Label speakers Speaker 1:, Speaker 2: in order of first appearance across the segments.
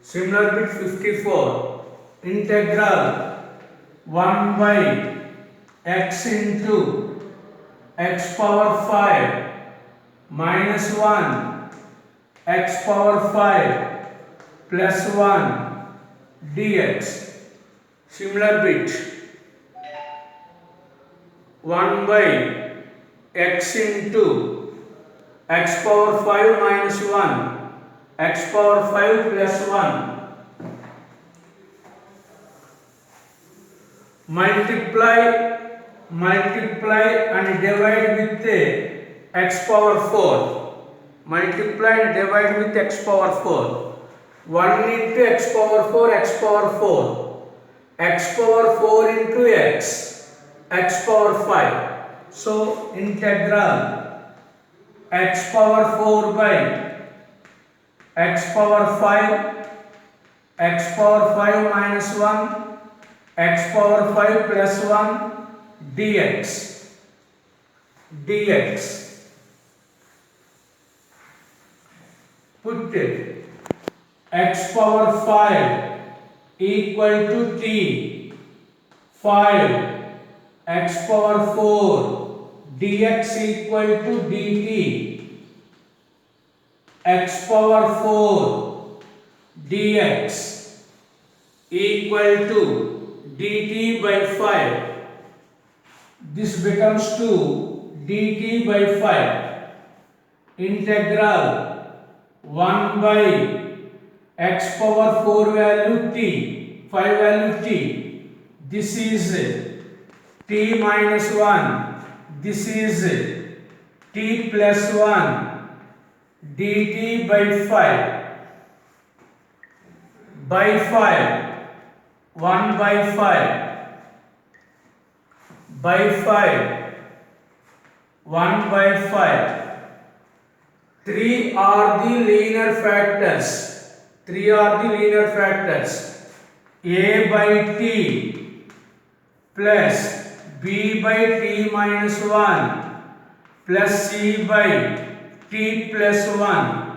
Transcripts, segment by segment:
Speaker 1: Similar bit 54. Integral 1 by x into x power 5 minus 1 x power 5 plus 1 dx. Similar bit 1 by x into x power 5 minus 1 x power 5 plus 1 multiply and divide with x power 4. Multiply and divide with x power 4. 1 into x power 4, x power 4. X power 4 into x power 5. So integral x power 4 by x power 5, x power 5 minus 1, x power 5 plus 1 dx. Put x power 5 equal to t, 5 x power 4 dx equal to dt, x power 4 dx equal to dt by 5. This becomes to dt by 5. Integral 1 by x power 4 value t, 5 value t. This is t minus 1. This is t plus 1 dt by 5. By 5. 1 by 5. By 5. 1 by 5. 3 are the linear factors. 3 are the linear factors. A by t plus b by t minus 1 plus c by t plus 1.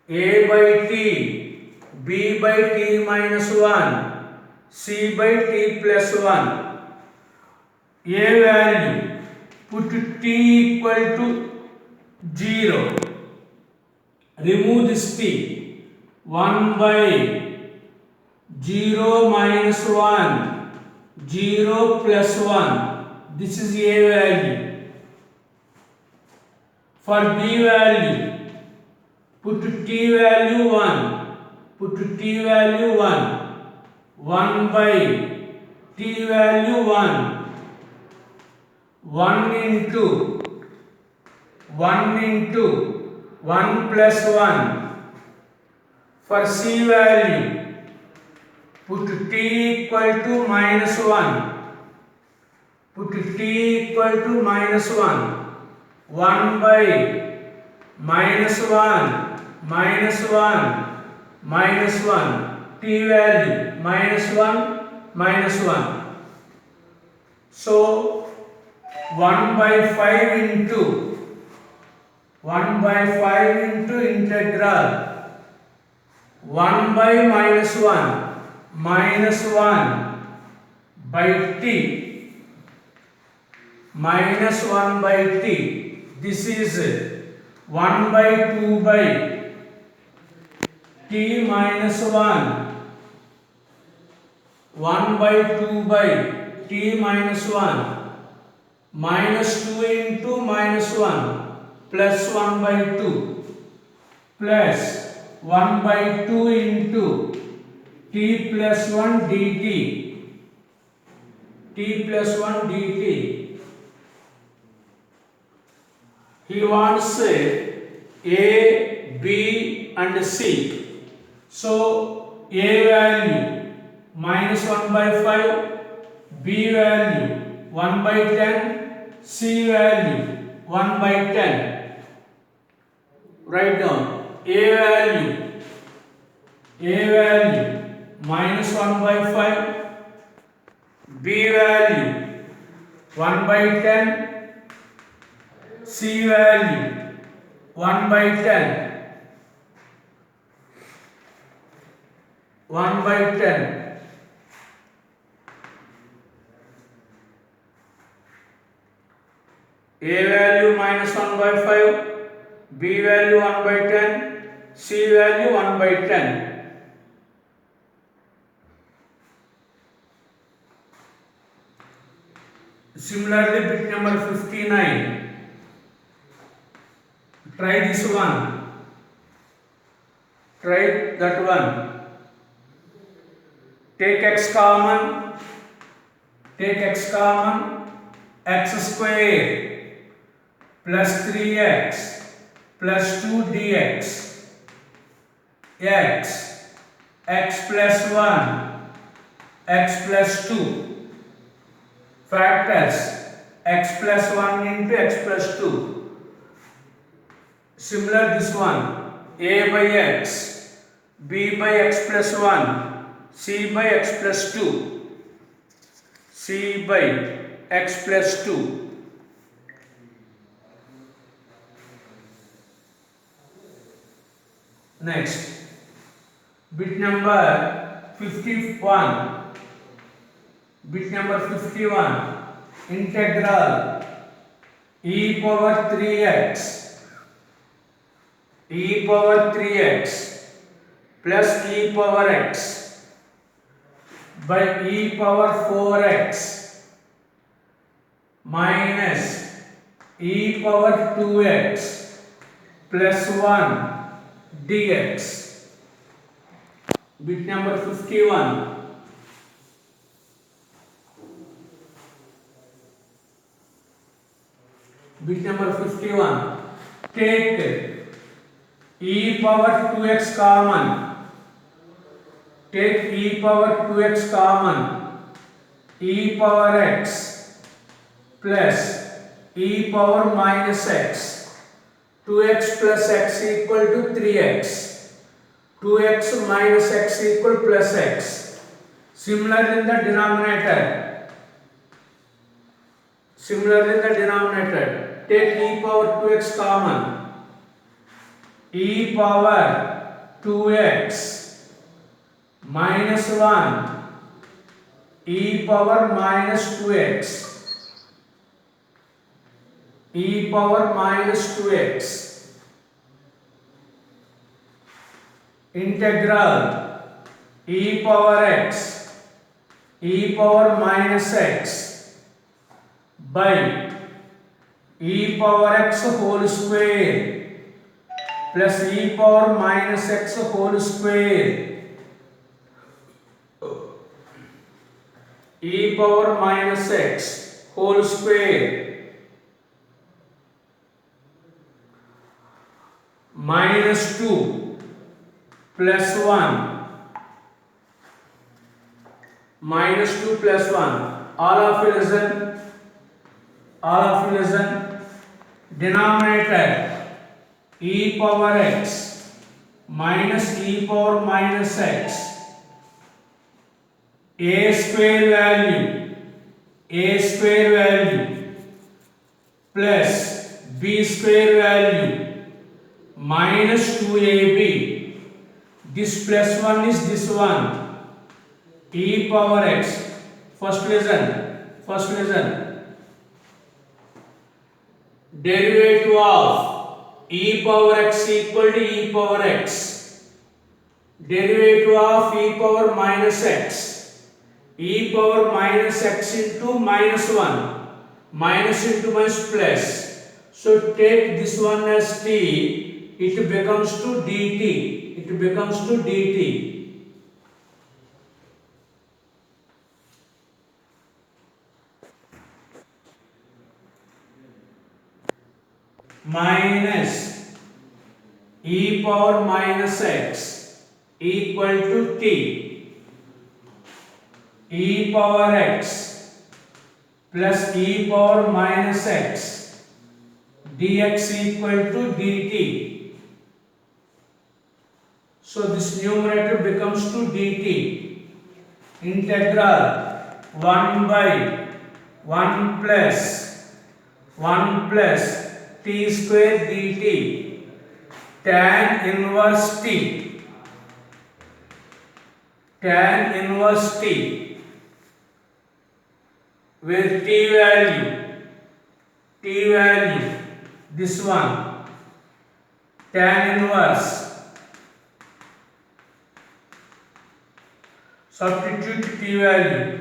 Speaker 1: A by t, b by t minus 1, c by t plus 1. A value, put t equal to 0. Remove this t. 1 by 0 minus 1, 0 plus 1. This is A value. For b value, put t value 1. Put t value 1. 1 by t value 1. 1 into 1 plus 1. For c value, put t equal to minus 1. Put t equal to minus 1. 1 by minus 1, minus 1, minus 1. T value minus 1, minus 1. So 1 by 5 into 1 by 5 into integral 1 by minus 1 by t minus 1 by t. This is 1 by 2 by t minus 1. 1 by 2 by t minus 1. Minus 2 into minus 1 plus 1 by 2 plus 1 by 2 into t plus 1 dt. T plus 1 dt. He wants A, B and C. So A value minus 1 by 5, B value 1 by 10, C value 1 by 10. Write down A value minus 1 by 5, B value 1 by 10, C value 1 by 10. 1 by 10. A value minus 1 by 5, B value 1 by 10, C value 1 by 10. Similarly, bit number 59. Try this one. Try that one. Take x common. Take x common. X square plus 3x plus 2 dx. X plus 1. X plus 2. Factors x plus 1 into x plus 2. Similar this one, a by x, b by x plus 1, c by x plus 2, c by x plus 2. Next, bit number 51. Bit number 51, integral e power 3x plus e power x by e power 4x minus e power 2x plus 1 dx. Bit number 51. Bit number 51. Take e power 2x common. Take e power 2x common. E power x plus e power minus x. 2x plus x equal to 3x. 2x minus x equal plus x. Similarly in the denominator. Take e power 2x common. E power 2x minus 1 e power minus 2x. E power minus 2x. Integral e power x e power minus x by e power x whole square plus e power minus x whole square. E power minus x whole square minus 2 plus 1 minus 2 plus 1. All of you listen. Denominator e power x minus e power minus x. A square value plus b square value minus 2ab. This plus 1 is this one. E power x. First listen. Derivative of e power x equal to e power x. Derivative of e power minus x. E power minus x into minus 1. Minus into minus plus. So take this one as t. It becomes to dt. Minus e power minus x equal to t. E power x plus e power minus x dx equal to dt. So this numerator becomes to dt. Integral 1 by 1 plus t square dt tan inverse t. tan inverse t, where t value, this one, tan inverse, substitute t value,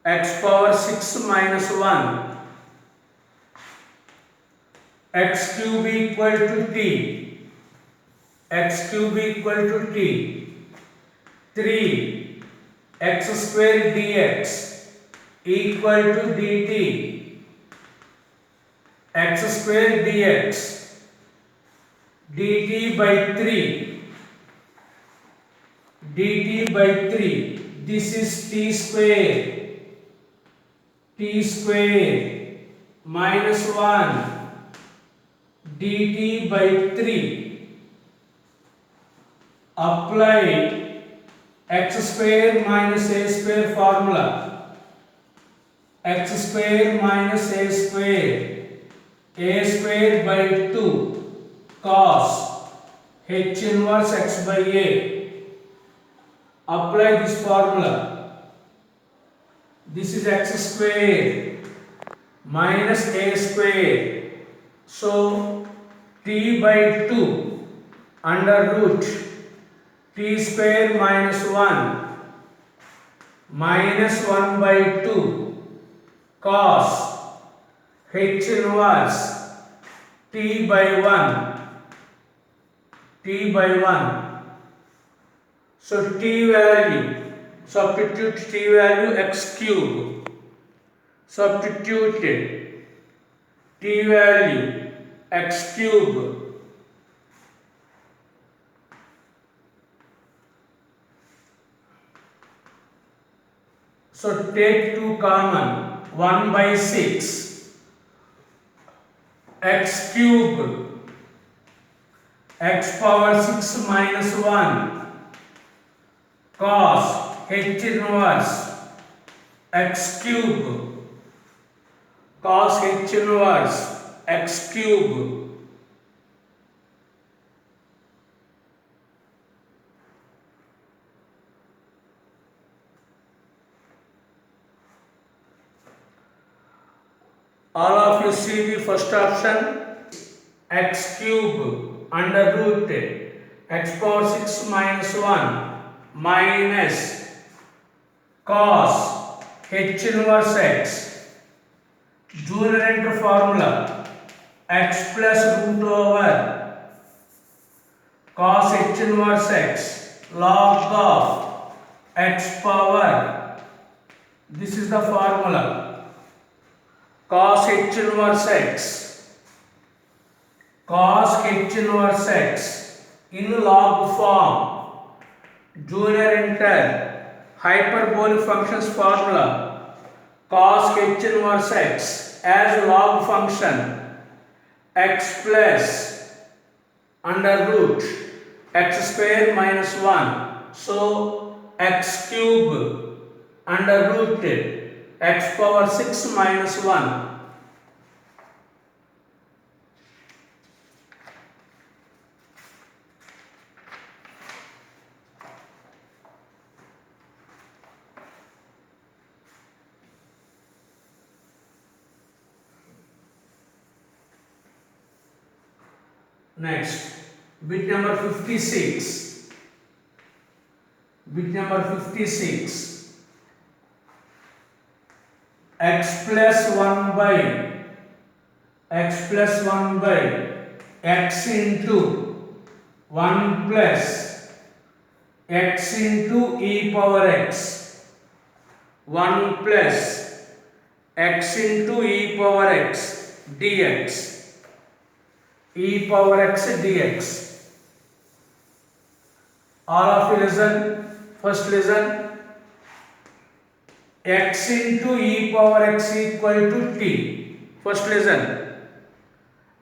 Speaker 1: x power 6 minus 1, x cube equal to t, x cube equal to t, 3 x square dx equal to dt, x square dx, dt by 3, dt by 3, this is t square minus 1 dt by 3. Apply x square minus a square formula. X square minus a square by 2 cos h inverse x by a. Apply this formula. This is x square minus a square. So t by 2 under root t square minus 1 minus 1 by 2 cos h inverse t by 1. So t value, substitute t value x cube, substitute t value x cube, so take 2 common, 1 by 6 x cube, x power 6 minus 1 cos h inverse x cube, cos h inverse x cube, all of you see the first option, x cube under root x power 6 minus 1 minus cos h inverse x, junior enter formula, x plus root over cos h inverse x log of x power, this is the formula, cos h inverse x, cos h inverse x in log form, junior enter hyperbolic functions formula, cos h inverse x as log function, x plus under root x square minus 1, so x cube under root x power 6 minus 1. Next, bit number 56. Bit number 56. X plus 1 by x into 1 plus x into e power x, 1 plus x into e power x dx, e power x dx. All of you listen. First listen. X into e power x equal to t. First listen.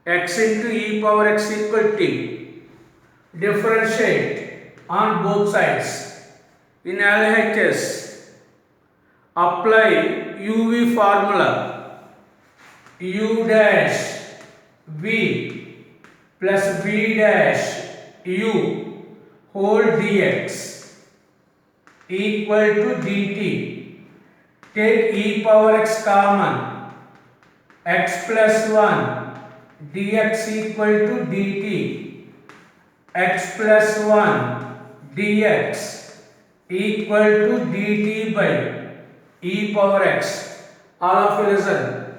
Speaker 1: x into e power x equal t. Differentiate on both sides. In LHS, apply UV formula. U dash v plus v dash u whole dx equal to dt. Take e power x common. X plus 1 dx equal to dt. X plus 1 dx equal to dt by e power x. All of you listen.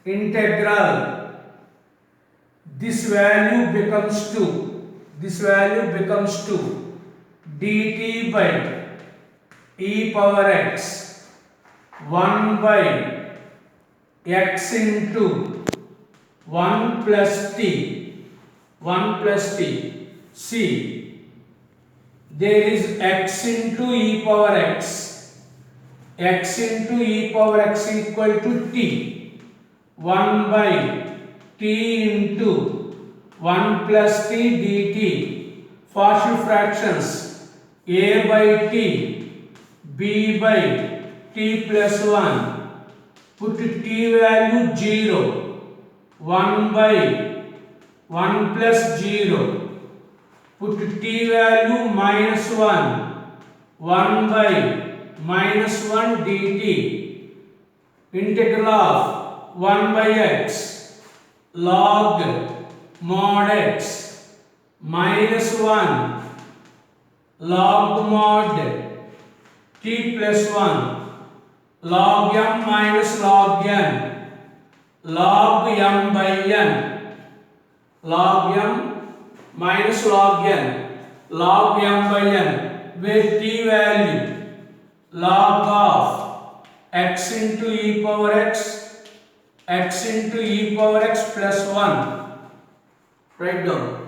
Speaker 1: Integral. This value becomes 2. This value becomes 2. dt by e power x 1 by x into 1 plus t. 1 plus t. See, there is x into e power x. X into e power x equal to t. 1 by t into 1 plus t dt. Partial fractions. A by t, b by t plus 1. Put t value 0. 1 by 1 plus 0. Put t value minus 1. 1 by minus 1 dt. Integral of 1 by x log mod x minus 1 log mod t plus 1 log m minus log n log m by n log m minus log n log m by n, where t value log of x into e power x into e power x plus 1. Write down.